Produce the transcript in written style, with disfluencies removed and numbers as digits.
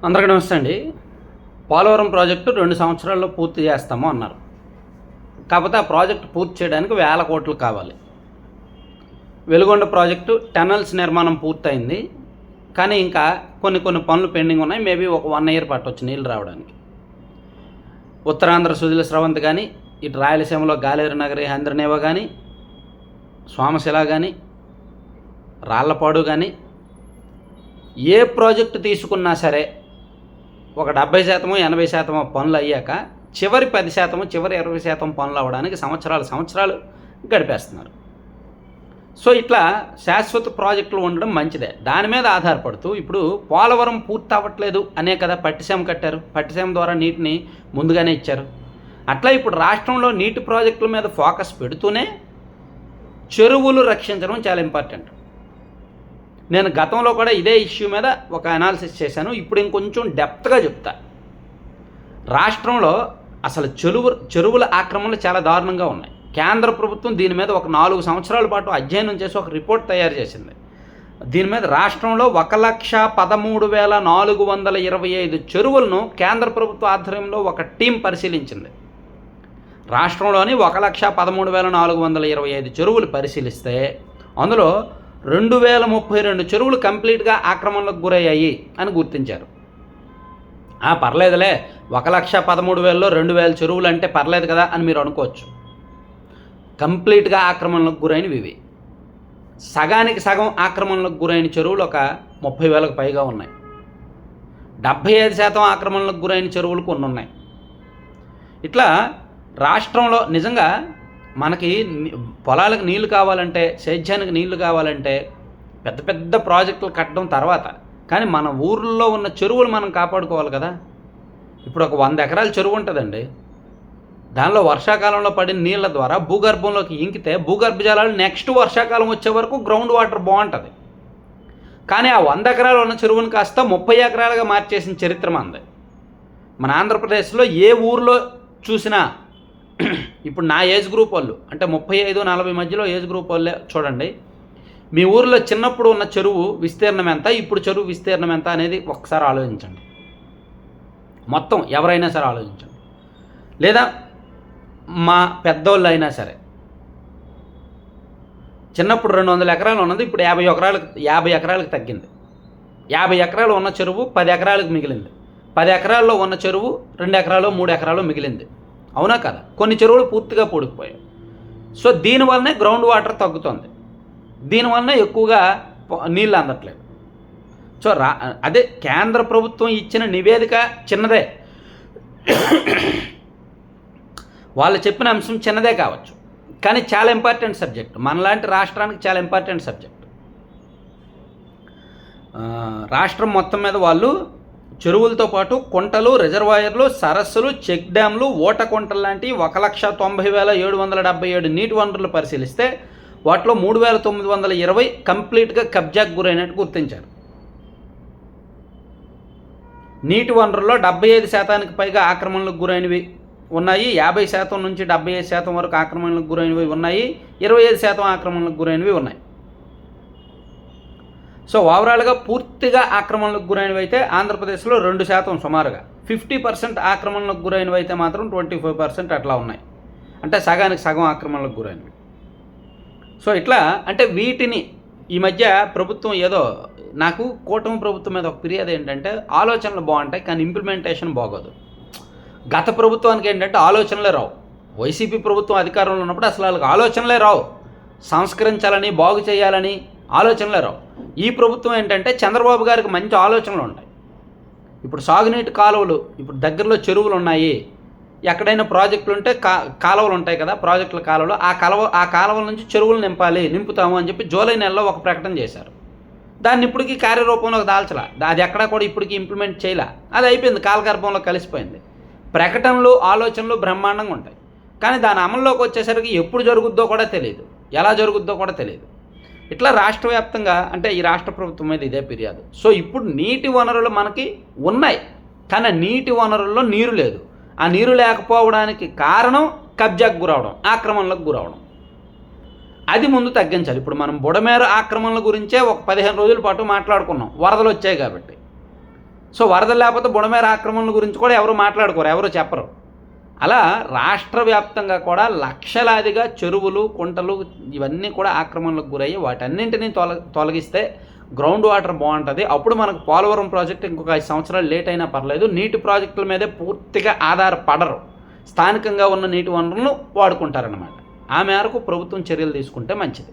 అందరికీ నమస్తే అండి. పోలవరం ప్రాజెక్టు 2 సంవత్సరాల్లో పూర్తి చేస్తాము అన్నారు. కాకపోతే ఆ ప్రాజెక్టు పూర్తి చేయడానికి వేల కోట్లు కావాలి. వెలుగొండ ప్రాజెక్టు టనల్స్ నిర్మాణం పూర్తయింది. కానీ ఇంకా కొన్ని పనులు పెండింగ్ ఉన్నాయి. మేబీ ఒక 1 ఇయర్ పట్టవచ్చు నీళ్ళు రావడానికి. ఉత్తరాంధ్ర సుజల స్రవంతి కానీ, ఇటు రాయలసీమలో గాలేరు నగరి హంద్రనేవ కానీ, సోమశిల కానీ, రాళ్లపాడు కానీ, ఏ ప్రాజెక్టు తీసుకున్నా సరే ఒక 70%, 80% పనులు అయ్యాక చివరి 10%, చివరి 20% పనులు అవ్వడానికి సంవత్సరాలు గడిపేస్తున్నారు. సో ఇట్లా శాశ్వత ప్రాజెక్టులు ఉండడం మంచిదే. దాని మీద ఆధారపడుతూ ఇప్పుడు పోలవరం పూర్తి అవ్వట్లేదు అనే కదా పట్టిసీమ కట్టారు. పట్టిసీమ ద్వారా నీటిని ముందుగానే ఇచ్చారు. అట్లా ఇప్పుడు రాష్ట్రంలో నీటి ప్రాజెక్టుల మీద ఫోకస్ పెడుతూనే చెరువులు రక్షించడం చాలా ఇంపార్టెంట్. నేను గతంలో కూడా ఇదే ఇష్యూ మీద ఒక అనాలిసిస్ చేశాను. ఇప్పుడు ఇంకొంచెం డెప్త్గా చెప్తా. రాష్ట్రంలో అసలు చెరువుల ఆక్రమణలు చాలా దారుణంగా ఉన్నాయి. కేంద్ర ప్రభుత్వం దీని మీద ఒక 4 సంవత్సరాల పాటు అధ్యయనం చేసి ఒక రిపోర్ట్ తయారు చేసింది. దీని మీద రాష్ట్రంలో 1,13,425 చెరువులను కేంద్ర ప్రభుత్వ ఆధ్వర్యంలో ఒక టీం పరిశీలించింది. రాష్ట్రంలోని 1,13,425 చెరువులు పరిశీలిస్తే అందులో 2,032 చెరువులు కంప్లీట్గా ఆక్రమణలకు గురయ్యాయి అని గుర్తించారు. పర్లేదులే, 1,13,000లో 2,000 చెరువులు అంటే పర్లేదు కదా అని మీరు అనుకోవచ్చు. కంప్లీట్గా ఆక్రమణలకు గురైనవి ఇవి. సగానికి సగం ఆక్రమణలకు గురైన చెరువులు ఒక 30,000కు పైగా ఉన్నాయి. 75% ఆక్రమణలకు గురైన చెరువులు కొన్ని ఉన్నాయి. ఇట్లా రాష్ట్రంలో నిజంగా మనకి పొలాలకు నీళ్లు కావాలంటే, సేద్యానికి నీళ్లు కావాలంటే పెద్ద పెద్ద ప్రాజెక్టులు కట్టడం తర్వాత, కానీ మన ఊర్లో ఉన్న చెరువులు మనం కాపాడుకోవాలి కదా. ఇప్పుడు ఒక 100 ఎకరాల చెరువు ఉంటుందండి. దానిలో వర్షాకాలంలో పడిన నీళ్ళ ద్వారా భూగర్భంలోకి ఇంకితే భూగర్భ జలాలు నెక్స్ట్ వర్షాకాలం వచ్చే వరకు గ్రౌండ్ వాటర్ బాగుంటుంది. కానీ ఆ 100 ఎకరాలు ఉన్న చెరువును కాస్త 30 ఎకరాలుగా మార్చేసిన చరిత్ర మనది. మన ఆంధ్రప్రదేశ్లో ఏ ఊర్లో చూసినా ఇప్పుడు నా ఏజ్ గ్రూప్ వాళ్ళు అంటే 35-40 మధ్యలో ఏజ్ గ్రూప్ వాళ్ళే చూడండి. మీ ఊరిలో చిన్నప్పుడు ఉన్న చెరువు విస్తీర్ణం ఎంత, ఇప్పుడు చెరువు విస్తీర్ణం ఎంత అనేది ఒకసారి ఆలోచించండి. మొత్తం ఎవరైనా సరే ఆలోచించండి. లేదా మా పెద్దోళ్ళు అయినా సరే చిన్నప్పుడు 200 ఎకరాలు ఉన్నది ఇప్పుడు 50 ఎకరాలకు తగ్గింది. 50 ఎకరాలు ఉన్న చెరువు 10 ఎకరాలకు మిగిలింది. 10 ఎకరాల్లో ఉన్న చెరువు 2 ఎకరాలు 3 ఎకరాలు మిగిలింది. అవునా కదా? కొన్ని చెరువులు పూర్తిగా పూడిపోయాయి. సో దీనివల్లనే గ్రౌండ్ వాటర్ తగ్గుతుంది. దీనివల్లనే ఎక్కువగా నీళ్ళు అందట్లేదు. సో అదే కేంద్ర ప్రభుత్వం ఇచ్చిన నివేదిక చిన్నదే, వాళ్ళు చెప్పిన అంశం చిన్నదే కావచ్చు, కానీ చాలా ఇంపార్టెంట్ సబ్జెక్ట్. మనలాంటి రాష్ట్రానికి చాలా ఇంపార్టెంట్ సబ్జెక్ట్. రాష్ట్రం మొత్తం మీద వాళ్ళు చెరువులతో పాటు కుంటలు, రిజర్వాయర్లు, సరస్సులు, చెక్ డ్యామ్లు, ఓట కుంటలు లాంటి 1,90,777 నీటి వనరులు పరిశీలిస్తే వాటిలో 3,920 కంప్లీట్గా కబ్జాకు గురైనట్టు గుర్తించారు. నీటి వనరుల్లో 75%కి పైగా ఆక్రమణలకు గురైనవి ఉన్నాయి. 50% నుంచి 75% వరకు ఆక్రమణలకు గురైనవి ఉన్నాయి. 25% ఆక్రమణలకు గురైనవి ఉన్నాయి. సో ఓవరాల్గా పూర్తిగా ఆక్రమణలకు గురైనవి అయితే ఆంధ్రప్రదేశ్లో 2% సుమారుగా. 50% ఆక్రమణలకు గురైనవి అయితే మాత్రం 25% అట్లా ఉన్నాయి. అంటే సగానికి సగం ఆక్రమణలకు గురైనవి. సో ఇట్లా అంటే వీటిని ఈ మధ్య ప్రభుత్వం ఏదో, నాకు కూటమి ప్రభుత్వం మీద ఒక ఫిర్యాదు ఏంటంటే ఆలోచనలు బాగుంటాయి కానీ ఇంప్లిమెంటేషన్ బాగోదు. గత ప్రభుత్వానికి ఏంటంటే ఆలోచనలే రావు. వైసీపీ ప్రభుత్వం అధికారంలో ఉన్నప్పుడు అసలు వాళ్ళకి ఆలోచనలే రావు. సంస్కరించాలని, బాగు చేయాలని ఆలోచనలే రావు. ఈ ప్రభుత్వం ఏంటంటే చంద్రబాబు గారికి మంచి ఆలోచనలు ఉంటాయి. ఇప్పుడు సాగునీటి కాలువలు, ఇప్పుడు దగ్గరలో చెరువులు ఉన్నాయి, ఎక్కడైనా ప్రాజెక్టులు ఉంటే కాలువలు ఉంటాయి కదా, ప్రాజెక్టుల కాలువలు, ఆ కాలువల నుంచి చెరువులు నింపుతాము అని చెప్పి జూలై నెలలో ఒక ప్రకటన చేశారు. దాన్ని ఇప్పటికీ కార్యరూపంలోకి దాల్చలా. అది ఎక్కడా కూడా ఇప్పటికీ ఇంప్లిమెంట్ చేయలే. అది అయిపోయింది, కాలగర్భంలో కలిసిపోయింది. ప్రకటనలు, ఆలోచనలు బ్రహ్మాండంగా ఉంటాయి, కానీ దాని అమల్లోకి వచ్చేసరికి ఎప్పుడు జరుగుద్దో కూడా తెలియదు, ఎలా జరుగుద్దో కూడా తెలియదు. ఇట్లా రాష్ట్ర వ్యాప్తంగా అంటే ఈ రాష్ట్ర ప్రభుత్వం మీద ఇదే ఫిర్యాదు. సో ఇప్పుడు నీటి వనరులు మనకి ఉన్నాయి, కానీ నీటి వనరుల్లో నీరు లేదు. ఆ నీరు లేకపోవడానికి కారణం కబ్జాకు గురవడం, ఆక్రమణలకు గురవడం. అది ముందు తగ్గించాలి. ఇప్పుడు మనం బుడమేరు ఆక్రమణల గురించే ఒక 15 రోజుల పాటు మాట్లాడుకున్నాం, వరదలు వచ్చాయి కాబట్టి. సో వరదలు లేకపోతే బుడమేర ఆక్రమణల గురించి కూడా ఎవరు మాట్లాడుకోరు, ఎవరు చెప్పరు. అలా రాష్ట్ర వ్యాప్తంగా కూడా లక్షలాదిగా చెరువులు, కుంటలు ఇవన్నీ కూడా ఆక్రమణలకు గురయ్యి వాటన్నింటినీ తొలగిస్తే గ్రౌండ్ వాటర్ బాగుంటుంది. అప్పుడు మనకు పోలవరం ప్రాజెక్టు ఇంకొక 5 సంవత్సరాలు లేట్ అయినా పర్లేదు. నీటి ప్రాజెక్టుల మీదే పూర్తిగా ఆధారపడరు, స్థానికంగా ఉన్న నీటి వనరులను వాడుకుంటారన్నమాట. ఆ మేరకు ప్రభుత్వం చర్యలు తీసుకుంటే మంచిది.